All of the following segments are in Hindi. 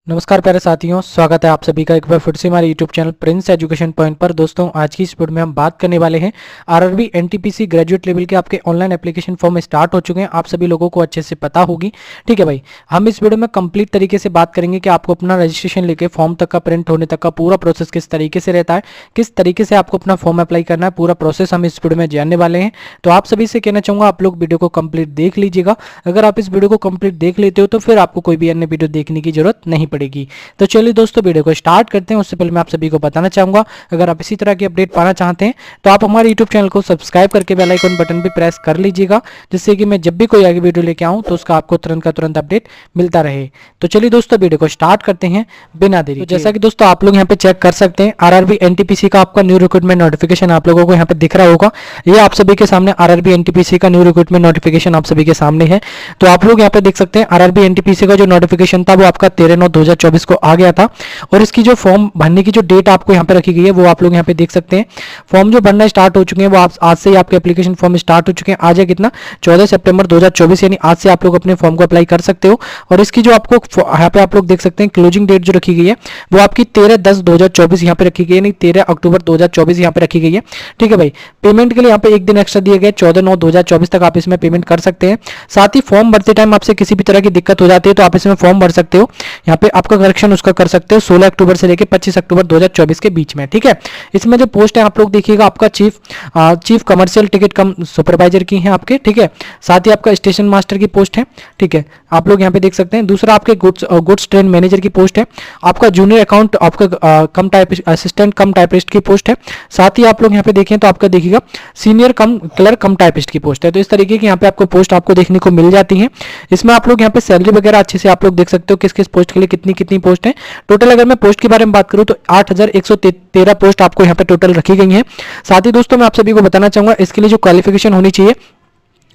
नमस्कार प्यारे साथियों, स्वागत है आप सभी का एक बार फिर से हमारे YouTube channel Prince education point पर। दोस्तों, आज की इस वीडियो में हम बात करने वाले हैं आरआरबी एनटीपीसी ग्रेजुएट लेवल के आपके ऑनलाइन एप्लीकेशन फॉर्म स्टार्ट हो चुके हैं। आप सभी लोगों को अच्छे से पता होगी। ठीक है भाई, हम इस वीडियो में कंप्लीट तरीके से बात करेंगे कि आपको अपना रजिस्ट्रेशन लेके फॉर्म तक का प्रिंट होने तक का पूरा प्रोसेस किस तरीके से रहता है, किस तरीके से आपको अपना फॉर्म अप्लाई करना है, पूरा प्रोसेस हम इस वीडियो में जानने वाले हैं। तो आप सभी से कहना चाहूंगा, आप लोग वीडियो को कंप्लीट देख लीजिएगा। अगर आप इस वीडियो को कंप्लीट देख लेते हो तो फिर आपको कोई भी अन्य वीडियो देखने की जरूरत नहीं पड़ेगी। तो चलिए दोस्तों, वीडियो को स्टार्ट करते हैं। उससे पहले मैं आप सभी को बताना चाहूंगा, अगर आप इसी तरह की अपडेट पाना चाहते हैं तो आप हमारे यूट्यूब चैनल को सब्सक्राइब करके बेल आइकन बटन भी प्रेस कर लीजिएगा, जिससे कि मैं जब भी कोई आगे वीडियो लेके आऊं तो उसका आपको तुरंत का तुरंत अपडेट मिलता रहे। तो चलिए दोस्तों, वीडियो को स्टार्ट करते हैं बिना देरी। तो जैसा कि दोस्तों आप लोग यहाँ पे चेक कर सकते हैं, आरआरबी एनटीपीसी का आपका न्यू रिक्रूटमेंट नोटिफिकेशन आप लोगों को यहाँ पे दिख रहा होगा। ये आप सभी के सामने आरआरबी एनटीपीसी का न्यू रिक्रूटमेंट नोटिफिकेशन आप सभी के सामने है। तो आप लोग यहाँ पे देख सकते हैं, आरआरबी एनटीपीसी का जो नोटिफिकेशन था वो आपका 13/9/2024 को आ गया था। और इसकी जो फॉर्म भरने की जो डेट आपको यहाँ पे रखी गई है वो आप लोग यहाँ पे देख सकते हैं। फॉर्म जो भरना स्टार्ट हो चुके हैं वो आज से ही आपके एप्लीकेशन फॉर्म स्टार्ट हो चुके हैं। आज है कितना, 14 सितंबर 2024, यानी आज से आप लोग अपने फॉर्म को अप्लाई कर सकते हो। और इसकी जो आपको यहाँ पे आप लोग देख सकते हैं क्लोजिंग डेट जो रखी गई है वो आपकी 13/10/2024 यहाँ पे रखी गई है, यानी 13 अक्टूबर 2024 यहाँ पे रखी गई है। ठीक है भाई, पेमेंट के लिए यहाँ पे एक दिन एक्स्ट्रा दिए गए, 14/9/2024 तक आप इसमें पेमेंट कर सकते हैं। साथ ही फॉर्म भरते टाइम आपसे किसी भी तरह की दिक्कत हो जाती है तो आप इसमें फॉर्म भर सकते हो, यहाँ पे आपका करेक्शन उसका कर सकते हो 16 अक्टूबर से लेकर 25 अक्टूबर 2024 के बीच में। ठीक है, इसमें जो पोस्ट है आप लोग देखिएगा, आपका चीफ कमर्शियल टिकट कम सुपरवाइजर की है आपके। ठीक है, साथ ही आपका स्टेशन मास्टर की पोस्ट है। ठीक है, आप लोग यहाँ पे देख सकते हैं। दूसरा आपके गुड्स ट्रेन मैनेजर की पोस्ट है। आपका जूनियर अकाउंट, आपका कम टाइप असिस्टेंट कम टाइपिस्ट की पोस्ट है। साथ ही आप लोग यहाँ पे देखें तो आपका देखिएगा सीनियर कम क्लर्क कम टाइपिस्ट की पोस्ट है। तो इस तरीके की यहाँ पे आपको पोस्ट आपको देखने को मिल जाती है। इसमें आप लोग यहाँ पे सैलरी वगैरह अच्छे से आप लोग देख सकते हो किस किस पोस्ट के लिए कितनी कितनी पोस्ट है। टोटल अगर मैं पोस्ट के बारे में बात करूं तो 8113 पोस्ट आपको यहाँ पे टोटल रखी गई हैं। साथ ही दोस्तों मैं आप सभी को बताना चाहूंगा, इसके लिए जो क्वालिफिकेशन होनी चाहिए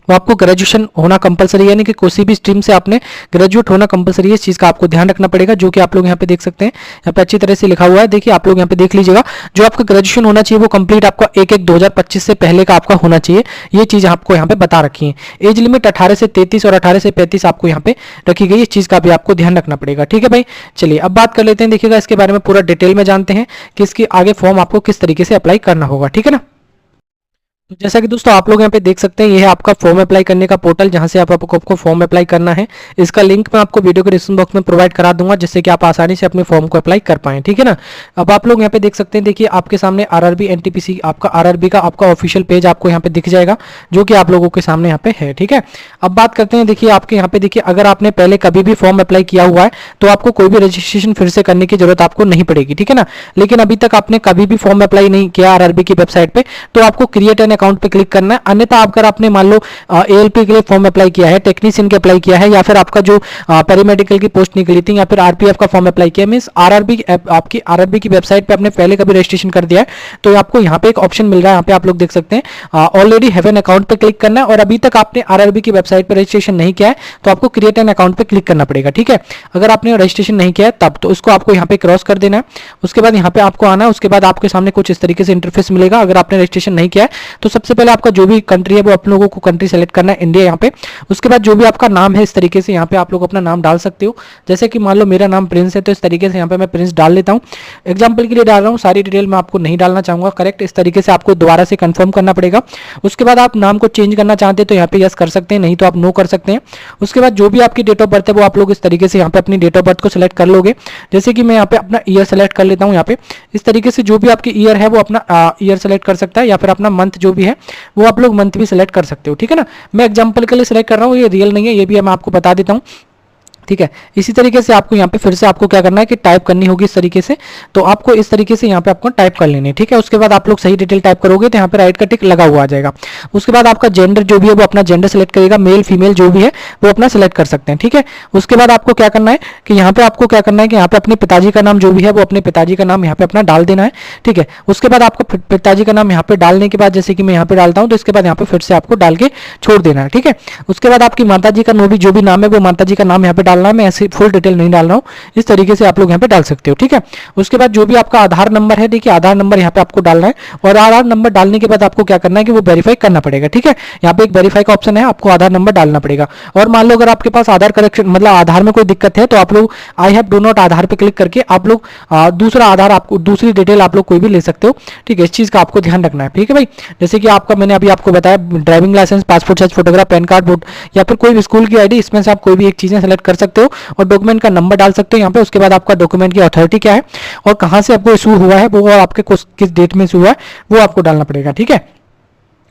वो आपको ग्रेजुएशन होना कंपलसरी है, यानी कि किसी भी स्ट्रीम से आपने ग्रेजुएट होना कंपलसरी है। इस चीज का आपको ध्यान रखना पड़ेगा, जो कि आप लोग यहाँ पे देख सकते हैं। यहाँ पे अच्छी तरह से लिखा हुआ है, देखिए आप लोग यहाँ पे देख लीजिएगा। जो आपका ग्रेजुएशन होना चाहिए वो कंप्लीट आपका 1/1/2025 से पहले का आपका होना चाहिए। ये चीज आपको यहाँ पे बता रखी है। एज लिमिट 18 से 33 और 18 से 35 आपको यहाँ पे रखी गई। इस चीज का भी आपको ध्यान रखना पड़ेगा। ठीक है भाई, चलिए अब बात कर लेते हैं। देखिएगा, इसके बारे में पूरा डिटेल में जानते हैं कि इसके आगे फॉर्म आपको किस तरीके से अप्लाई करना होगा। ठीक है ना। तो जैसा कि दोस्तों आप लोग यहाँ पे देख सकते हैं, ये है आपका फॉर्म अप्लाई करने का पोर्टल, जहां से आपको फॉर्म अप्लाई करना है। इसका लिंक मैं आपको वीडियो के डिस्क्रिप्शन बॉक्स में प्रोवाइड करा दूंगा, जिससे कि आप आसानी से अपने फॉर्म को अप्लाई कर पाएं। ठीक है ना। अब आप लोग यहाँ पे देख सकते हैं, देखिए आपके सामने आरआरबी एनटीपीसी आपका आरआरबी का आपका ऑफिशियल पेज आपको यहाँ पे दिख जाएगा, जो कि आप लोगों के सामने यहाँ पे है। ठीक है, अब बात करते हैं। देखिए आपके यहाँ पे देखिए, अगर आपने पहले कभी भी फॉर्म अप्लाई किया हुआ है तो आपको कोई भी रजिस्ट्रेशन फिर से करने की जरूरत आपको नहीं पड़ेगी। ठीक है ना। लेकिन अभी तक आपने कभी भी फॉर्म अप्लाई नहीं किया आरआरबी की वेबसाइट पे, तो आपको क्रिएट एन अकाउंट पे क्लिक करना है। अन्यथा अगर आपने मान लो एएलपी के लिए फॉर्म अप्लाई किया है, टेक्नीशियन के अप्लाई किया है, या फिर आपका जो पैरामेडिकल की पोस्ट निकली थी, या फिर आरपीएफ का फॉर्म अप्लाई किया, मींस आरआरबी आपकी आरआरबी की वेबसाइट पे आपने पहले कभी रजिस्ट्रेशन कर दिया है, तो आपको यहाँ पे एक ऑप्शन मिल रहा है। यहाँ पे आप लोग देख सकते हैं ऑलरेडी हैव एन अकाउंट पे क्लिक करना है। और अभी तक आपने आरआरबी की वेबसाइट पर रजिस्ट्रेशन नहीं किया है तो आपको क्रिएट एन अकाउंट पे क्लिक करना पड़ेगा। ठीक है, अगर आपने रजिस्ट्रेशन नहीं किया है तब तो उसको आपको यहाँ पे क्रॉस कर देना है। उसके बाद यहाँ पे आपको आना है। उसके बाद आपके सामने कुछ इस तरीके से इंटरफेस मिलेगा। अगर आपने रजिस्ट्रेशन नहीं किया है तो सबसे पहले आपका जो भी कंट्री है वो आप लोगों को कंट्री सेलेक्ट करना है, इंडिया यहाँ पे। उसके बाद जो भी आपका नाम है, इस तरीके से यहाँ पे आप लोग अपना नाम डाल सकते हो। जैसे कि मान लो मेरा नाम प्रिंस है, तो इस तरीके से यहाँ पे मैं प्रिंस डाल लेता हूँ। एग्जाम्पल के लिए डाल रहा हूँ, सारी डिटेल मैं आपको नहीं डालना चाहूंगा। करेक्ट, इस तरीके से आपको दोबारा से कंफर्म करना पड़ेगा। उसके बाद आप नाम को चेंज करना चाहते हैं तो यहाँ पे यस कर सकते हैं, नहीं तो आप नो कर सकते हैं। उसके बाद जो भी आपकी डेट ऑफ बर्थ है वो आप लोग इस तरीके से यहाँ पे अपनी डेट ऑफ बर्थ को सिलेक्ट कर लोगे। जैसे कि मैं यहाँ पे अपना ईयर सेलेक्ट कर लेता हूँ। यहाँ पे इस तरीके से जो भी आपकी ईयर है वो अपना ईयर सेलेक्ट कर सकता है, या फिर अपना मंथ जो भी है वो आप लोग मंथ भी सिलेक्ट कर सकते हो। ठीक है ना। मैं एग्जांपल के लिए सिलेक्ट कर रहा हूँ, ये रियल नहीं है, ये भी मैं आपको बता देता हूँ। ठीक है, इसी तरीके से आपको यहाँ पे फिर से आपको क्या करना है कि टाइप करनी होगी इस तरीके से। तो आपको इस तरीके से यहाँ पे आपको टाइप कर लेनी है। ठीक है, उसके बाद आप लोग सही डिटेल टाइप करोगे तो यहाँ पे राइट का टिक लगा हुआ आ जाएगा। उसके बाद आपका जेंडर जो भी है वो अपना जेंडर सेलेक्ट करेगा, मेल फीमेल जो भी है वो अपना सेलेक्ट कर सकते हैं। ठीक है, उसके बाद आपको क्या करना है कि यहाँ पे आपको क्या करना है कि यहाँ पे अपने पिताजी का नाम जो भी है वो अपने पिताजी का नाम यहाँ पे अपना डाल देना है। ठीक है, उसके बाद आपको पिताजी का नाम यहाँ पे डालने के बाद, जैसे कि मैं यहाँ पे डालता हूँ, तो इसके बाद यहाँ पे फिर से आपको डाल के छोड़ देना है। ठीक है, उसके बाद आपकी माता जी का जो भी नाम है वो माता जी का नाम यहाँ पे डाल देना है। ठीक है, उसके बाद आपको क्या करना है कि यहाँ पे अपने पिताजी का नाम जो भी है वो अपने पिताजी का नाम यहाँ पे डाल देना है। ठीक है, उसके बाद आपको पिताजी का नाम यहाँ पे डालने के बाद, जैसे कि मैं यहाँ पे डालता हूँ, तो इसके बाद यहाँ पे फिर से आपको डाल के छोड़ देना है। ठीक है, उसके बाद आपकी माता जी का जो भी नाम है वो माता जी का डालना है, मैं ऐसे फुल डिटेल नहीं डाल रहा हूँ, इस तरीके से आप लोग यहाँ पे डाल सकते हो, ठीक है। उसके बाद जो भी आपका आधार नंबर है, देखिए आधार नंबर यहाँ पे आपको डालना है, और आधार नंबर डालने के बाद आपको क्या करना है कि वो वेरीफाई करना पड़ेगा, ठीक है। यहाँ पे एक वेरीफाई का ऑप्शन है, आपको आधार नंबर डालना पड़ेगा। और मान लो अगर आपके पास आधार करेक्शन मतलब आधार में कोई दिक्कत है, तो आप लोग आई हैव डू नॉट आधार पे क्लिक करके आप लोग दूसरा आधार, आपको दूसरी डिटेल आप लोग कोई भी ले सकते हो, ठीक है। इस चीज का आपको ध्यान रखना है, ठीक है भाई। जैसे कि आपका मैंने अभी आपको बताया driving licence, passport size photograph, PAN card, vote या फिर कोई भी स्कूल की आईडी, इसमें से आप कोई भी एक चीजें सेलेक्ट कर सकते हो और डॉक्यूमेंट का नंबर डाल सकते हो यहाँ पे। उसके बाद आपका डॉक्यूमेंट की अथॉरिटी क्या है और कहाँ से आपको इशू हुआ है वो, और आपके किस डेट में इशू हुआ है वो आपको डालना पड़ेगा, ठीक है।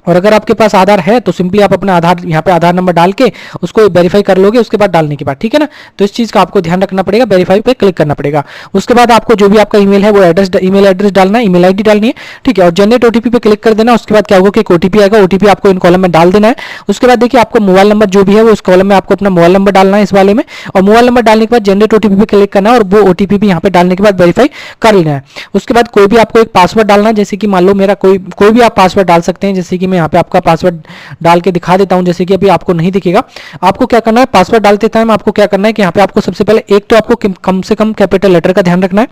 और अगर आपके पास आधार है तो सिंपली आप अपना आधार यहाँ पे आधार नंबर डाल के उसको वेरीफाई कर लोगे उसके बाद डालने के बाद, ठीक है ना। तो इस चीज का आपको ध्यान रखना पड़ेगा, वेरीफाई पे क्लिक करना पड़ेगा। उसके बाद आपको जो भी आपका ईमेल है वो एड्रेस, ईमेल एड्रेस डालना है, ईमेल आईडी डालनी है, ठीक है। और जनरेट ओटीपी पे क्लिक कर देना। उसके बाद क्या होगा कि एक ओटीपी आएगा, ओटीपी आपको इन कॉलम में डाल देना है। उसके बाद देखिए आपको मोबाइल नंबर जो भी है वो उस कॉलम में आपको अपना मोबाइल नंबर डालना है इस वाले में, और मोबाइल नंबर डालने के बाद जनरेट ओटीपी पे क्लिक करना है और वो ओटीपी भी यहाँ पे डालने के बाद वेरीफाई कर लेना है। उसके बाद कोई भी आपको एक पासवर्ड डालना है, जैसे कि मान लो मेरा कोई भी आप पासवर्ड डाल सकते हैं, जैसे कि मैं यहाँ पे आपका पासवर्ड डाल के दिखा देता हूं, जैसे कि अभी आपको नहीं दिखेगा। आपको क्या करना है, पासवर्ड डालते टाइम आपको क्या करना है कि यहाँ पे आपको सबसे पहले एक तो आपको कम से कम कैपिटल लेटर का ध्यान रखना है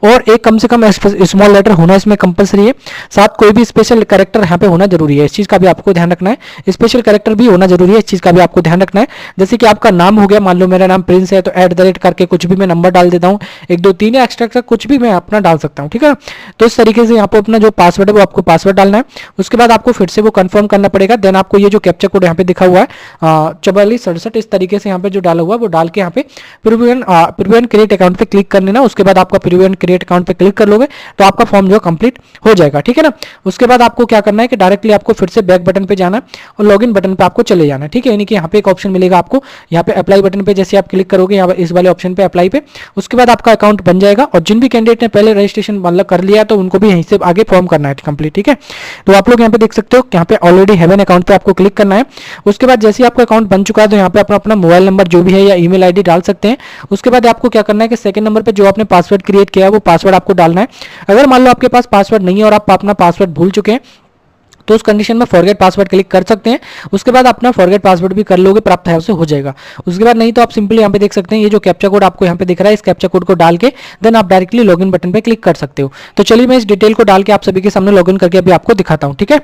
और एक कम से कम स्मॉल लेटर होना इसमें कंपलसरी है। साथ कोई भी स्पेशल कैरेक्टर यहाँ पे होना जरूरी है, इस चीज का भी आपको ध्यान रखना है। स्पेशल कैरेक्टर भी होना जरूरी है, इस चीज का भी आपको ध्यान रखना है। जैसे कि आपका नाम हो गया, मान लो मेरा नाम प्रिंस है तो @ करके कुछ भी मैं नंबर डाल देता हूँ, 1 2 3 या एक्स्ट्रा कुछ भी मैं अपना डाल सकता हूँ, ठीक है। तो इस तरीके से यहाँ पे अपना जो पासवर्ड है वो आपको पासवर्ड डालना है। उसके बाद आपको फिर से वो कंफर्म करना पड़ेगा। देन आपको ये जो कैप्चा कोड यहाँ पे दिखा हुआ है 4467, इस तरीके से यहाँ पे जो डाला हुआ है वो डाल के यहाँ पे प्रिव्यू क्रिएट अकाउंट पे क्लिक कर लेना। उसके बाद आपका प्रिव्यू क्रिएट अकाउंट पे क्लिक कर लोगे तो आपका फॉर्म जो कंप्लीट हो जाएगा, ठीक है ना। उसके बाद आपको क्या करना है कि डायरेक्टली आपको फिर से बैक बटन पे जाना और लॉगिन बटन पे आपको चले जाना है, ठीक है। यानी कि यहाँ पे एक ऑप्शन मिलेगा आपको, यहाँ पे अप्लाई बटन पे जैसे आप क्लिक करोगे यहाँ इस वाले ऑप्शन पे अप्लाई पे, उसके बाद आपका अकाउंट बन जाएगा। और जिन भी कैंडिडेट ने पहले रजिस्ट्रेशन मतलब कर लिया तो उनको भी यहीं से आगे फॉर्म करना है कंप्लीट, ठीक है। तो आप लोग यहाँ पे देख सकते हो यहाँ पे ऑलरेडी हैव एन अकाउंट पे आपको क्लिक करना है। उसके बाद जैसे आपका अकाउंट बन चुका है तो यहाँ पे अपना मोबाइल नंबर जो भी है या ईमेल आईडी डाल सकते हैं। उसके बाद आपको क्या करना है कि सेकंड नंबर पे जो आपने पासवर्ड क्रिएट किया है वो पासवर्ड आपको डालना है। अगर मान लो आपके पास पासवर्ड नहीं है और आप अपना पासवर्ड भूल चुके हैं तो उस कंडीशन में फॉरगेट पासवर्ड क्लिक कर सकते हैं। उसके बाद अपना फॉरगेट पासवर्ड भी कर लोगे, प्राप्त है उसे हो जाएगा। उसके बाद नहीं तो आप सिंपली यहाँ पे देख सकते हैं ये जो कैप्चा कोड आपको यहाँ पे दिख रहा है, इस कैप्चा कोड को डाल के देन आप डायरेक्टली लॉगिन बटन पे क्लिक कर सकते हो। तो चलिए मैं इस डिटेल को डाल के आप सभी के सामने लॉगिन करके अभी आपको दिखाता हूँ, ठीक है।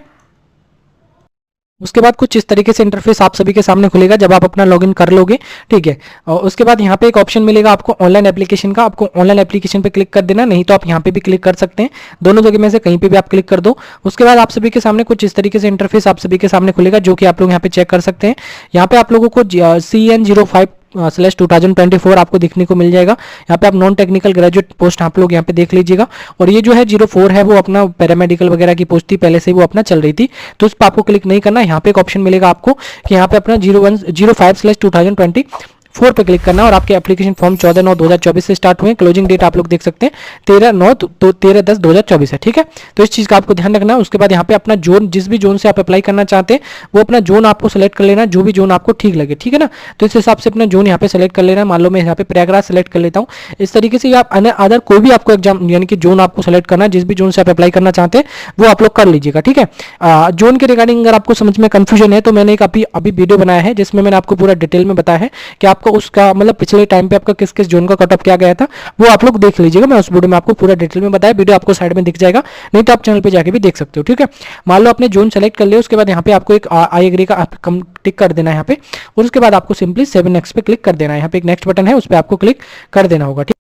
उसके बाद कुछ इस तरीके से इंटरफेस आप सभी के सामने खुलेगा जब आप अपना लॉगिन कर लोगे, ठीक है। और उसके बाद यहाँ पे एक ऑप्शन मिलेगा आपको ऑनलाइन एप्लीकेशन का, आपको ऑनलाइन एप्लीकेशन पे क्लिक कर देना, नहीं तो आप यहाँ पे भी क्लिक कर सकते हैं, दोनों जगह में से कहीं पे भी आप क्लिक कर दो। उसके बाद आप सभी के सामने कुछ इस तरीके से इंटरफेस आप सभी के सामने खुलेगा जो कि आप लोग यहाँ पे चेक कर सकते हैं। यहाँ पे आप लोगों को CN05/2024 आपको देखने को मिल जाएगा। यहाँ पे आप नॉन टेक्निकल ग्रेजुएट पोस्ट आप लोग यहाँ पे देख लीजिएगा। और ये जो है 04 है वो अपना पैरामेडिकल वगैरह की पोस्ट थी, पहले से वो अपना चल रही थी, तो उस पर आपको क्लिक नहीं करना। यहाँ पे एक ऑप्शन मिलेगा आपको कि यहाँ पे अपना 05/2024 पे क्लिक करना और आपके एप्लीकेशन फॉर्म 14/9/2024 से स्टार्ट हुए। क्लोजिंग डेट आप लोग देख सकते हैं 13/10/2024 है, ठीक है। तो इस चीज का आपको ध्यान रखना है। उसके बाद यहाँ पे अपना जोन, जिस भी जोन से आप अप्लाई करना चाहते हैं वो अपना जोन आपको सेलेक्ट कर लेना, जो भी जोन आपको ठीक लगे, ठीक है ना। तो इस हिसाब से अपना जोन यहाँ पे सेलेक्ट कर लेना। मान लो मैं यहाँ पे प्रयागराज सेलेक्ट कर लेता हूँ। इस तरीके से आप अदर कोई भी आपको एग्जाम यानी कि जोन आपको सेलेक्ट करना है, जिस भी जोन से आप अप्लाई करना चाहते हैं वो आप लोग कर लीजिएगा, ठीक है। जोन के रिगार्डिंग अगर आपको समझ में कंफ्यूजन है तो मैंने एक अभी वीडियो बनाया है जिसमें मैंने आपको पूरा डिटेल में बताया है कि आपको उसका मतलब पिछले टाइम पे आपका किस किस जोन का कट ऑफ क्या गया था, वो आप लोग देख लीजिएगा। मैं उस वीडियो में आपको पूरा डिटेल में बताया, वीडियो आपको साइड में दिख जाएगा, नहीं तो आप चैनल पे जाके भी देख सकते हो, ठीक है। मान लो आपने जोन सेलेक्ट कर लिया, उसके बाद यहाँ पे आपको एक आई एग्री का टिक कर देना है यहाँ पे, और उसके बाद आपको सिंपली 7 नेक्स्ट पे क्लिक कर देना है। यहाँ पे एक नेक्स्ट बटन है, उस पर आपको क्लिक कर देना होगा, ठीक।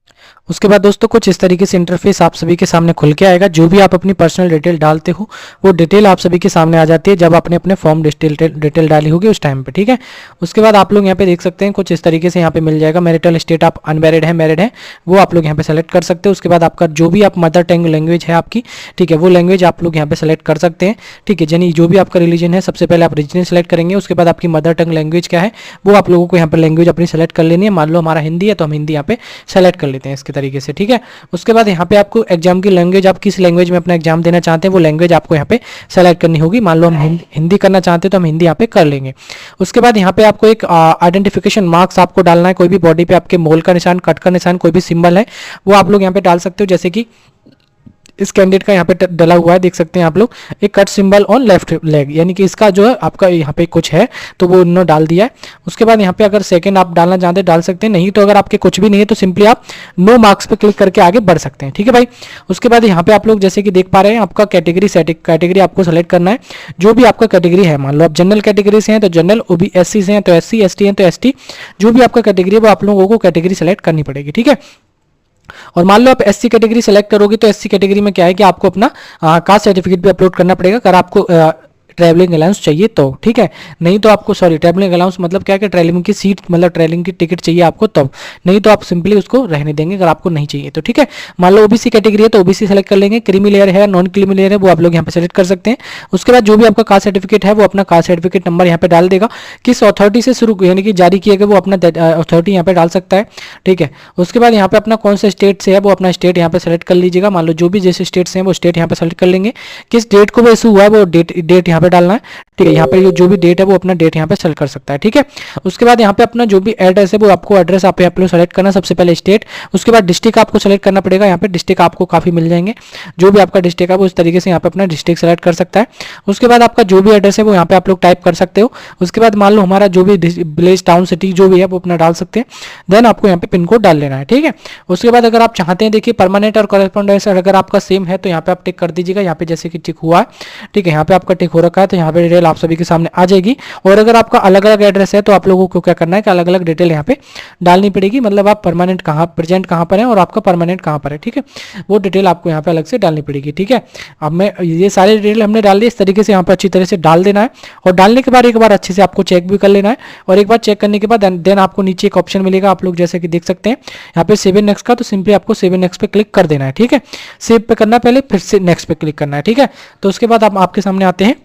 उसके बाद दोस्तों कुछ इस तरीके से इंटरफेस आप सभी के सामने खुल के आएगा। जो भी आप अपनी पर्सनल डिटेल डालते हो वो डिटेल आप सभी के सामने आ जाती है जब आपने अपने फॉर्म डिटेल डाली होगी उस टाइम पे, ठीक है। उसके बाद आप लोग यहाँ पे देख सकते हैं कुछ इस तरीके से यहाँ पे मिल जाएगा मैरिटल स्टेट, आप अनमैरिड है मैरिड है वो आप लोग यहाँ पे सेलेक्ट कर सकते हो। उसके बाद आपका जो भी आप मदर टंग लैंग्वेज है आपकी, ठीक है, वो लैंग्वेज आप लोग यहाँ पे सेलेक्ट कर सकते हैं, ठीक है। यानी जो भी आपका रिलीजन है सबसे पहले आप रिलीजन सेलेक्ट करेंगे, उसके बाद आपकी मदर टंग लैंग्वेज क्या है वो आप लोगों को यहाँ पे लैंग्वेज अपनी सेलेक्ट कर लेनी है। मान लो हमारा हिंदी है तो हम हिंदी यहाँ पे सेलेक्ट कर लेते हैं इसके तरीके से, ठीक है। उसके बाद यहाँ पे आपको एग्जाम की लैंग्वेज, आप किस लैंग्वेज में अपना एग्जाम देना चाहते हैं वो लैंग्वेज आपको यहाँ पे सेलेक्ट करनी होगी। मान लो हम हिंदी करना चाहते हैं तो हम हिंदी यहाँ पे कर लेंगे। उसके बाद यहाँ पे आपको एक आइडेंटिफिकेशन मार्क्स आपको डालना है, कोई भी बॉडी पे आपके मोल का निशान, कट का निशान, कोई भी सिंबल है वो आप लोग यहाँ पे डाल सकते हो। जैसे कि इस कैंडिडेट का यहाँ पे डला हुआ है, देख सकते हैं आप लोग, एक cut symbol on left leg, यानी कि इसका जो है आपका यहाँ पे कुछ है तो वो उन्होंने डाल दिया है। उसके बाद यहाँ पे अगर सेकंड आप डालना चाहते हैं डाल सकते हैं, नहीं तो अगर आपके कुछ भी नहीं है तो सिंपली आप नो मार्क्स पे क्लिक करके आगे बढ़ सकते हैं। ठीक है भाई। उसके बाद यहाँ पे आप लोग जैसे कि देख पा रहे हैं आपका कैटेगरी कैटेगरी आपको सेलेक्ट करना है, जो भी आपका कैटेगरी है। मान लो आप जनरल कैटेगरी से हैं तो जनरल, ओबी एससी से हैं तो एससी, एसटी हैं तो एसटी, जो भी आपका कैटेगरी है वो आप लोगों को कैटेगरी सेलेक्ट करनी पड़ेगी। ठीक है। और मान लो आप एससी कैटेगरी सेलेक्ट करोगे तो एससी कैटेगरी में क्या है कि आपको अपना कास्ट सर्टिफिकेट भी अपलोड करना पड़ेगा अगर आपको ट्रैवलिंग अलाउंस चाहिए तो। ठीक है। नहीं तो आपको, सॉरी, ट्रैवलिंग अलाउंस मतलब क्या है कि ट्रैवलिंग की सीट मतलब ट्रैवलिंग की टिकट चाहिए आपको तब, नहीं तो आप सिंपली उसको रहने देंगे अगर आपको नहीं चाहिए तो। ठीक है। मान लो ओबीसी कैटेगरी है तो ओबीसी सेलेक्ट कर लेंगे, क्रीमी लेयर है, नॉन क्रीमी लेयर है, वो आप लोग यहाँ पे सेलेक्ट कर सकते हैं। उसके बाद जो भी आपका कास्ट सर्टिफिकेट है वो अपना कास्ट सर्टिफिकेट नंबर यहाँ पे डाल देगा, किस अथॉरिटी से शुरू यानी कि जारी किया गया वो अपना अथॉरिटी यहाँ पे डाल सकता है। ठीक है। उसके बाद यहाँ पे अपना कौन से स्टेट से है वो अपना स्टेट यहाँ पे सेलेक्ट कर लीजिएगा। मान लो जो भी जैसे स्टेट से हैं वो स्टेट यहाँ पे सेलेक्ट कर लेंगे, किस डेट को वो इशू हुआ है वो डेट यहाँ पे डालना है। ठीक है। यहाँ पे जो भी डेट है वो अपना डेट यहाँ पे सेलेक्ट कर सकता है। ठीक है। उसके बाद यहाँ पे अपना जो भी एड्रेस है वो आपको एड्रेस आप लोग सेलेक्ट करना, सबसे पहले स्टेट, उसके बाद डिस्ट्रिक्ट आपको सेलेक्ट करना पड़ेगा। यहाँ पे डिस्ट्रिक्ट आपको काफी मिल जाएंगे, जो भी आपका डिस्ट्रिक्ट है वो इस तरीके से यहाँ पे अपना डिस्ट्रिक्ट सेलेक्ट कर सकता है। उसके बाद आपका जो भी एड्रेस है वो यहाँ पे आप लोग टाइप कर सकते हो। उसके बाद मान लो हमारा जो भी विलेज, टाउन, सिटी जो भी है वो अपना डाल सकते हैं। देन आपको यहाँ पे पिन कोड डाल लेना है। ठीक है। उसके बाद अगर आप चाहते हैं, देखिए परमानेंट और कॉरेस्पॉन्डेंस अगर आपका सेम है तो यहाँ पे आप टिक कर दीजिएगा, यहाँ पे जैसे कि टिक हुआ है। ठीक है। यहाँ पे आपका टिक हो रखा है तो यहाँ पे डिटेल आप सभी के सामने आ जाएगी। और अगर आपका अलग अलग एड्रेस है तो आप लोगों को क्या करना है कि अलग अलग डिटेल यहाँ पे डालनी पड़ेगी, मतलब आप परमानेंट कहाँ, प्रेजेंट कहाँ पर है और आपका परमानेंट कहाँ पर है। ठीक है। वो डिटेल आपको यहाँ पे अलग से डालनी पड़ेगी। ठीक है। अब मैं ये सारे डिटेल हमने डाल दी, इस तरीके से यहाँ पर अच्छी तरह से डाल देना है। और डालने के बाद एक बार अच्छे से आपको चेक भी कर लेना है। और एक बार चेक करने के बाद देन आपको नीचे एक ऑप्शन मिलेगा, आप लोग जैसे कि देख सकते हैं यहाँ पे सेव नेक्स्ट का, तो सिंपली आपको सेव नेक्स्ट पे क्लिक कर देना है। ठीक है। सेव पे करना पहले, फिर से नेक्स्ट पे क्लिक करना है। ठीक है। तो उसके बाद आप आपके सामने आते हैं,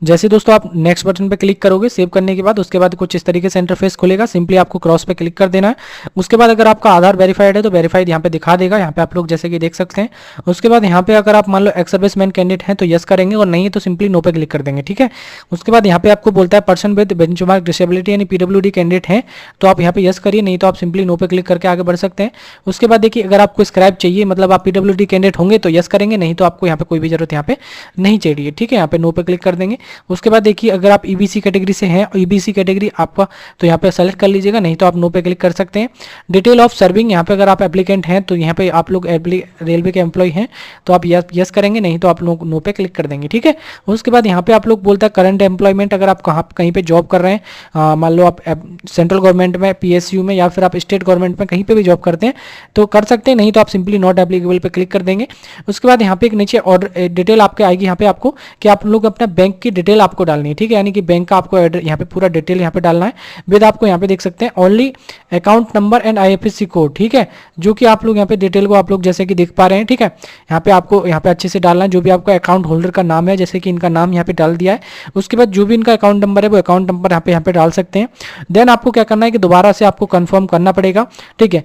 जैसे दोस्तों आप नेक्स्ट बटन पे क्लिक करोगे सेव करने के बाद, उसके बाद कुछ इस तरीके से इंटरफेस खुलेगा। सिंपली आपको क्रॉस पे क्लिक कर देना है। उसके बाद अगर आपका आधार वेरीफाइड है तो वेरीफाइड यहाँ पे दिखा देगा, यहाँ पे आप लोग जैसे कि देख सकते हैं। उसके बाद यहाँ पे अगर आप मान लो एक्स सर्विसमैन कैंडिडेट हैं तो यस करेंगे, और नहीं तो सिंपली नो पे क्लिक कर देंगे। ठीक है। उसके बाद यहाँ पे आपको बोलता है पर्सन विद बेंचमार्क डिसेबिलिटी यानी पीडब्ल्यूडी कैंडिडेट हैं तो आप यहाँ पे यस करिए, नहीं तो आप सिंपली नो पे क्लिक करके आगे बढ़ सकते हैं। उसके बाद देखिए अगर आपको स्क्राइब चाहिए, मतलब आप पीडब्ल्यूडी कैंडिडेट होंगे तो यस करेंगे, नहीं तो आपको यहाँ पे कोई भी जरूरत यहाँ पे नहीं चाहिए। ठीक है। यहाँ पे नो पे क्लिक कर देंगे। उसके बाद देखिए अगर आप ईबीसी कैटेगरी से हैं, ईबीसी कैटेगरी आपका तो यहाँ पे सेलेक्ट कर लीजिएगा, नहीं तो आप नो पे क्लिक कर सकते हैं। डिटेल ऑफ सर्विंग, यहाँ पे अगर आप एप्लीकेंट हैं तो यहाँ पे आप लोग रेलवे के एम्प्लॉय हैं तो आप यस करेंगे, नहीं तो आप लोग नो पे क्लिक कर देंगे। ठीक है। उसके बाद यहाँ पे आप लोग बोलता है करंट एम्प्लॉयमेंट, अगर आप कहीं पे जॉब कर रहे हैं, मान लो आप सेंट्रल गवर्नमेंट में, पीएसयू में, या फिर आप स्टेट गवर्नमेंट में कहीं पे भी जॉब करते हैं तो कर सकते हैं, नहीं तो आप सिंपली नॉट एप्लीकेबल पे क्लिक कर देंगे। उसके बाद यहाँ पे एक नीचे ऑर्डर डिटेल आपके आएगी, यहाँ पे आपको कि आप लोग अपना बैंक की डिटेल आपको डालनी है। ठीक है। यानी कि बैंक का आपको यहाँ पे पूरा डिटेल यहाँ पे डालना है विद, आपको यहाँ पे देख सकते हैं only account number and IFSC code. ठीक है। जो कि आप लोग यहाँ पे डिटेल को आप लोग जैसे कि देख पा रहे हैं। ठीक है। यहाँ पे आपको यहाँ पे अच्छे से डालना है जो भी आपका अकाउंट होल्डर का नाम है, जैसे कि इनका नाम यहाँ पे डाल दिया है। उसके बाद जो भी इनका अकाउंट नंबर है वो अकाउंट नंबर यहाँ पे डाल सकते हैं। देन आपको क्या करना है कि दोबारा से आपको कंफर्म करना पड़ेगा। ठीक है।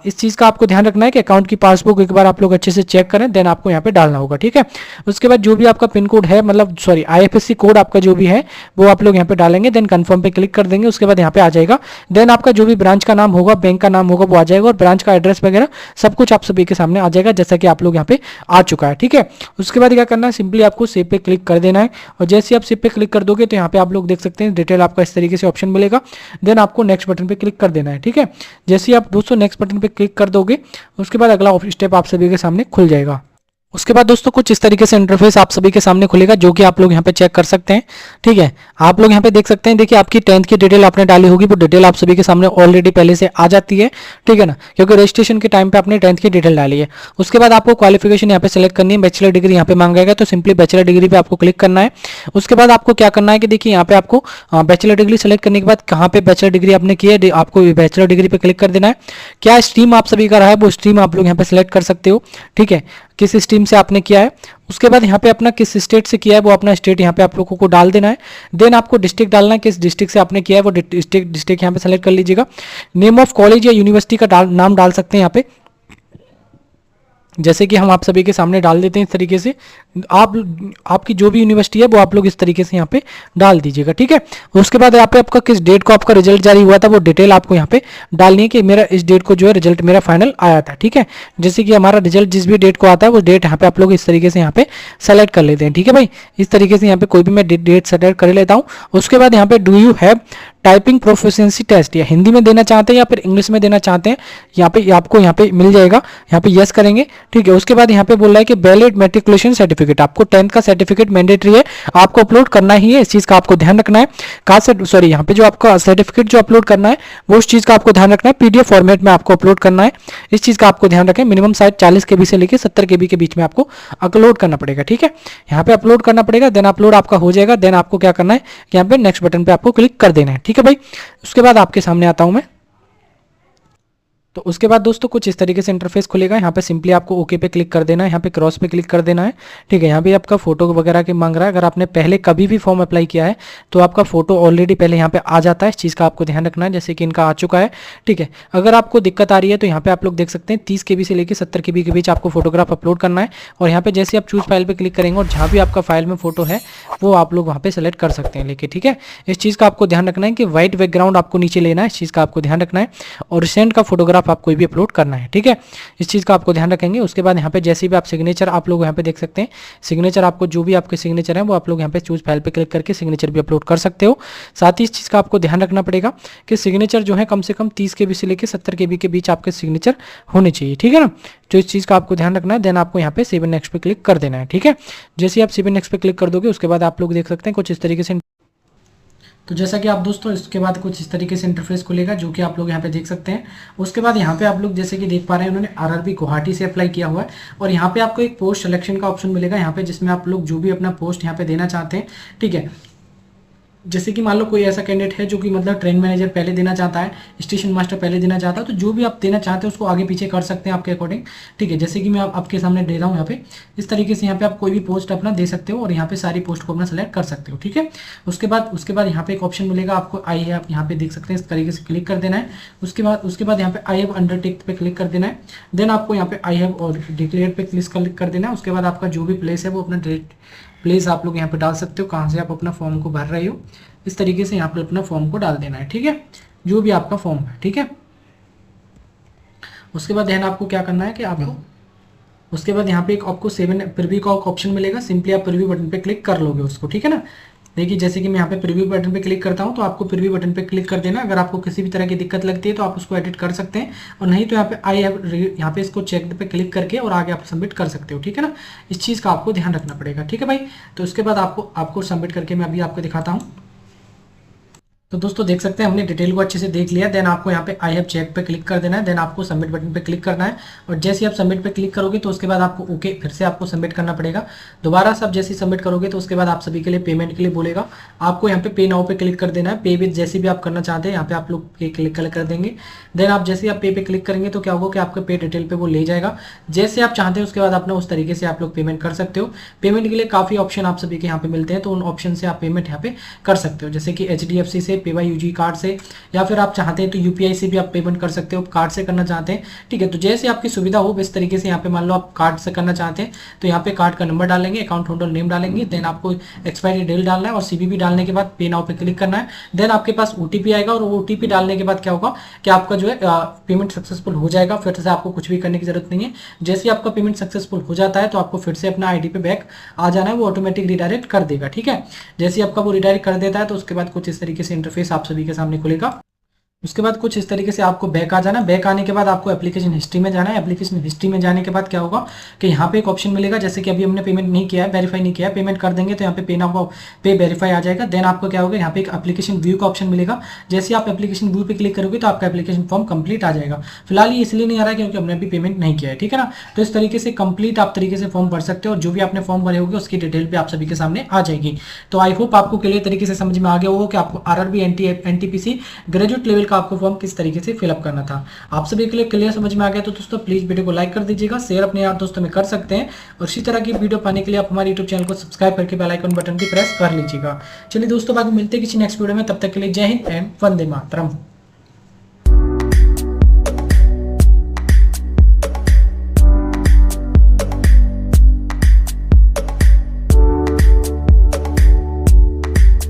इस चीज का आपको ध्यान रखना है कि अकाउंट की पासबुक एक बार आप लोग अच्छे से चेक करें, देन आपको यहाँ पे डालना होगा। ठीक है। उसके बाद जो भी आपका पिन कोड है, मतलब सॉरी आईएफएससी कोड आपका जो भी है वो आप लोग यहाँ पे डालेंगे, देन कंफर्म पे क्लिक कर देंगे। उसके बाद यहाँ पे आ जाएगा, देन आपका जो भी ब्रांच का नाम होगा, बैंक का नाम होगा वो आ जाएगा, और ब्रांच का एड्रेस वगैरह सब कुछ आप सभी के सामने आ जाएगा, जैसा कि आप लोग यहाँ पे आ चुका है। ठीक है। उसके बाद क्या करना है, सिंपली आपको सेव पे क्लिक कर देना है, और जैसे आप सेव पे क्लिक कर दोगे तो यहाँ पे आप लोग देख सकते हैं डिटेल आपका इस तरीके से ऑप्शन मिलेगा। देन आपको नेक्स्ट बटन पे क्लिक कर देना है। ठीक है। जैसे आप दोस्तों नेक्स्ट बटन पे क्लिक कर दोगे उसके बाद अगला स्टेप आप सभी के सामने खुल जाएगा। उसके बाद दोस्तों कुछ इस तरीके से इंटरफेस आप सभी के सामने खुलेगा, जो कि आप लोग यहाँ पे चेक कर सकते हैं। ठीक है। आप लोग यहाँ पे देख सकते हैं, देखिए आपकी 10th की डिटेल आपने डाली होगी, वो डिटेल आप सभी के सामने ऑलरेडी पहले से आ जाती है। ठीक है ना, क्योंकि रजिस्ट्रेशन के टाइम पे आपने 10th की डिटेल डाली है। उसके बाद आपको क्वालिफिकेशन यहाँ पे सेलेक्ट करनी है, बैचलर डिग्री यहाँ पे मांगेगा तो सिंपली बैचलर डिग्री पे आपको क्लिक करना है। उसके बाद आपको क्या करना है कि देखिए यहाँ पे आपको बैचलर डिग्री सेलेक्ट करने के बाद कहाँ पे बैचलर डिग्री आपने की है, आपको बैचलर डिग्री पे क्लिक कर देना है। क्या स्ट्रीम आप सभी का रहा है वो स्ट्रीम आप लोग यहाँ पे सेलेक्ट कर सकते हो। ठीक है। किस स्ट्रीम से आपने किया है, उसके बाद यहाँ पे अपना किस स्टेट से किया है वो अपना स्टेट यहाँ पे आप लोगों को डाल देना है। देन आपको डिस्ट्रिक्ट डालना है, किस डिस्ट्रिक्ट से आपने किया है वो डिस्ट्रिक्ट यहाँ पे सेलेक्ट कर लीजिएगा। नेम ऑफ कॉलेज या यूनिवर्सिटी का नाम डाल सकते हैं यहाँ पे। जैसे कि हम आप सभी के सामने डाल देते हैं इस तरीके से। आप आपकी जो भी यूनिवर्सिटी है वो आप लोग इस तरीके से यहाँ पे डाल दीजिएगा, ठीक है। उसके बाद यहाँ पे आपका किस डेट को आपका रिजल्ट जारी हुआ था वो डिटेल आपको यहाँ पे डालनी है कि मेरा इस डेट को जो है रिजल्ट मेरा फाइनल आया था, ठीक है। जैसे कि हमारा रिजल्ट जिस भी डेट को आता है वो डेट यहाँ पे आप लोग इस तरीके से यहाँ पे सेलेक्ट कर लेते हैं, ठीक है भाई। इस तरीके से यहाँ पे कोई भी मैं डेट सेलेक्ट कर लेता हूँ। उसके बाद यहाँ पे do you have typing proficiency test, या हिंदी में देना चाहते हैं या फिर इंग्लिश में देना चाहते हैं, यहाँ पे आपको यहाँ पे मिल जाएगा, यहाँ पे यस करेंगे, ठीक है। उसके बाद यहाँ पे बोल रहा है कि वैलिड मैट्रिकुलेशन सर्टिफिकेट, आपको 10th का सर्टिफिकेट मैंडेटरी है, आपको अपलोड करना ही है, इस चीज का आपको ध्यान रखना है। सॉरी, यहाँ पे जो आपका सर्टिफिकेट जो अपलोड करना है वो उस चीज का आपको ध्यान रखना है, पीडीएफ फॉर्मेट में आपको अपलोड करना है, इस चीज का आपको ध्यान रखें। मिनिमम साइज 40 KB से लेकर 70 KB के बीच में आपको अपलोड करना पड़ेगा, ठीक है। यहाँ पे अपलोड करना पड़ेगा, देन अपलोड आपका हो जाएगा। देन आपको क्या करना है, यहाँ पे नेक्स्ट बटन पे आपको क्लिक कर देना है, ठीक है भाई। उसके बाद आपके सामने आता हूं मैं। तो उसके बाद दोस्तों कुछ इस तरीके से इंटरफेस खुलेगा। यहाँ पे सिंपली आपको ओके पे क्लिक कर देना है, यहाँ पे क्रॉस पे क्लिक कर देना है, ठीक है। यहाँ पे आपका फोटो वगैरह के मांग रहा है। अगर आपने पहले कभी भी फॉर्म अप्लाई किया है तो आपका फोटो ऑलरेडी पहले यहाँ पे आ जाता है, इस चीज़ का आपको ध्यान रखना है। जैसे कि इनका आ चुका है, ठीक है। अगर आपको दिक्कत आ रही है तो यहाँ पे आप लोग देख सकते हैं 30 KB से लेकर 70 KB के बीच आपको फोटोग्राफ अपलोड करना है। और यहाँ पे जैसे आप चूज फाइल पे क्लिक करेंगे और जहाँ भी आपका फाइल में फोटो है वो आप लोग वहाँ पे सेलेक्ट कर सकते हैं लेके, ठीक है। इस चीज़ का आपको ध्यान रखना है कि व्हाइट बैकग्राउंड आपको नीचे लेना है, इस चीज़ का आपको ध्यान रखना है। और रिसेंट का फोटोग्राफ आप कोई भी अपलोड करना है, ठीक है। इस चीज का आपको ध्यान रखेंगे। उसके बाद यहाँ पे जैसे भी आप सिग्नेचर आप लोग यहाँ पे देख सकते हैं, सिग्नेचर आपको जो भी आपके सिग्नेचर है वो आप लोग यहाँ पे चूज फाइल पे क्लिक करके सिग्नेचर भी अपलोड कर सकते हो। साथ ही इस चीज का आपको ध्यान रखना पड़ेगा कि सिग्नेचर जो है कम से कम 30 KB से लेकर 70 KB के बीच आपके सिग्नेचर होने चाहिए, ठीक है ना। तो इस चीज का आपको ध्यान रखना है। देन आपको यहाँ पे सेव एंड नेक्स्ट पे क्लिक कर देना है, ठीक है। जैसे आप सेव एंड नेक्स्ट पे क्लिक कर दोगे उसके बाद आप लोग देख सकते हैं कुछ इस तरीके से। तो जैसा कि आप दोस्तों इसके बाद कुछ इस तरीके से इंटरफेस खुलेगा जो कि आप लोग यहाँ पे देख सकते हैं। उसके बाद यहाँ पे आप लोग जैसे कि देख पा रहे हैं उन्होंने आरआरबी गुवाहाटी से अप्लाई किया हुआ है। और यहाँ पे आपको एक पोस्ट सिलेक्शन का ऑप्शन मिलेगा यहाँ पे, जिसमें आप लोग जो भी अपना पोस्ट यहाँ पे देना चाहते हैं, ठीक है। जैसे कि मान लो कोई ऐसा कैंडिडेट है जो कि मतलब ट्रेन मैनेजर पहले देना चाहता है, स्टेशन मास्टर पहले देना चाहता है, तो जो भी आप देना चाहते हैं उसको आगे पीछे कर सकते हैं आपके अकॉर्डिंग, ठीक है। जैसे कि मैं आपके सामने दे रहा हूँ यहाँ पे, इस तरीके से यहाँ पे आप कोई भी पोस्ट अपना दे सकते हो और यहाँ पे सारी पोस्ट को अपना सेलेक्ट कर सकते हो, ठीक है। उसके बाद यहाँ पे एक ऑप्शन मिलेगा आपको, आई है, आप यहाँ पे देख सकते हैं, इस तरीके से क्लिक कर देना है। उसके बाद यहाँ पे आई हैव अंडरटेक पे क्लिक कर देना है। देन आपको यहाँ पे आई हैव और डिक्लेयर पे क्लिक कर देना है। उसके बाद आपका जो भी प्लेस है वो अपना प्लेस आप लोग यहाँ पे डाल सकते हो, कहाँ से आप अपना फॉर्म को भर रहे हो, इस तरीके से यहाँ पे अपना फॉर्म को डाल देना है, ठीक है, जो भी आपका फॉर्म है, ठीक है। उसके बाद ध्यान आपको क्या करना है कि आपको उसके बाद यहाँ पे एक आपको प्रीव्यू का ऑप्शन मिलेगा, सिंपली आप प्रीव्यू बटन पे क्लिक कर लोगे उसको, ठीक है ना। देखिए जैसे कि मैं यहाँ पे प्रीव्यू बटन पे क्लिक करता हूँ तो आपको प्रीव्यू बटन पे क्लिक कर देना। अगर आपको किसी भी तरह की दिक्कत लगती है तो आप उसको एडिट कर सकते हैं, और नहीं तो यहाँ पे आई हैव यहाँ पे इसको चेक पे क्लिक करके और आगे आप सबमिट कर सकते हो, ठीक है ना। इस चीज़ का आपको ध्यान रखना पड़ेगा, ठीक है भाई। तो उसके बाद आपको सबमिट करके मैं अभी आपको दिखाता हूँ। तो दोस्तों देख सकते हैं हमने डिटेल को अच्छे से देख लिया। देन आपको यहाँ पे आई हैव चेक पे क्लिक कर देना है। देन आपको सबमिट बटन पे क्लिक करना है, और जैसे आप सबमिट पे क्लिक करोगे तो उसके बाद आपको ओके फिर से आपको सबमिट करना पड़ेगा। दोबारा सब जैसे सबमिट करोगे तो उसके बाद आप सभी के लिए पेमेंट के लिए बोलेगा, आपको यहाँ पे पे नाउ पे क्लिक कर देना है। पे विद जैसे भी आप करना चाहते हैं यहाँ पे आप लोग पे क्लिक कर देंगे। देन आप जैसे आप पे पे क्लिक करेंगे तो क्या होगा कि आपके पे डिटेल पे वो ले जाएगा, जैसे आप चाहते हैं उसके बाद अपना उस तरीके से आप लोग पेमेंट कर सकते हो। पेमेंट के लिए काफी ऑप्शन आप सभी के यहाँ पे मिलते हैं, तो उन ऑप्शन से आप पेमेंट यहाँ पे कर सकते हो, जैसे कि HDFC से, PayYUG कार्ड से, या फिर आप चाहते हैं तो UPI से भी आप पेमेंट कर सकते हो, कार्ड से करना चाहते हैं, ठीक है। तो जैसे आपकी सुविधा हो इस तरीके से यहाँ पे मान लो आप कार्ड से करना चाहते हैं तो यहाँ पे कार्ड का नंबर डालेंगे, अकाउंट होल्डर नेम डालेंगे, देन आपको एक्सपायरी डेट डालना है और CVV डालने के बाद पे नाउ पे क्लिक करना है। देन आपके पास OTP आएगा, और OTP डालने के बाद क्या होगा कि आपका जो है पेमेंट सक्सेसफुल हो जाएगा। फिर से आपको कुछ भी करने की जरूरत नहीं है। जैसे आपका पेमेंट सक्सेसफुल हो जाता है तो आपको फिर से अपना ID पे बैक आ जाना है, वो ऑटोमेटिक रिडायरेक्ट कर देगा, ठीक है। जैसे आपका वो रिडायरेक्ट कर देता है तो उसके बाद कुछ इस तरीके से इंटरफेस आप सभी के सामने खुलेगा। उसके बाद कुछ इस तरीके से आपको बैक आ जाना। बैक आने के बाद आपको एप्लीकेशन हिस्ट्री में जाना है। एप्लीकेशन हिस्ट्री में जाने के बाद क्या होगा कि यहाँ पे एक ऑप्शन मिलेगा, जैसे कि अभी हमने पेमेंट नहीं किया है, वेरीफाई नहीं किया है, पेमेंट कर देंगे तो यहाँ पे पे नाउ पे वेरीफाई आ जाएगा। देन आपको क्या होगा यहाँ पे एक एप्लीकेशन व्यू का ऑप्शन मिलेगा। जैसे आप एप्लीकेशन व्यू पे क्लिक करोगे तो आपका एप्लीकेशन फॉर्म कंप्लीट आ जाएगा। फिलहाल ये इसलिए नहीं आ रहा है क्योंकि हमने अभी पेमेंट नहीं किया है, ठीक है ना। तो इस तरीके से कंप्लीट आप तरीके से फॉर्म भर सकते हो, और जो भी आपने फॉर्म भरे होगे उसकी डिटेल पे आप सभी के सामने आ जाएगी। तो आई होप आपको क्लियर तरीके से समझ में आ गया होगा कि आपको RRB NTPC ग्रेजुएट लेवल का आपको फॉर्म किस तरीके से फिलअप करना था। आप सभी के लिए क्लियर समझ में आ गया तो दोस्तों प्लीज वीडियो को लाइक कर दीजिएगा, शेयर अपने यार दोस्तों में कर सकते हैं, और इसी तरह की वीडियो पाने के लिए आप हमारे YouTube चैनल को सब्सक्राइब करके बेल आइकन बटन भी प्रेस कर लीजिएगा। चलिए दोस्तों बाकी मिलते हैं किसी नेक्स्ट वीडियो में, तब तक के लिए जय हिंद एंड वंदे मातरम।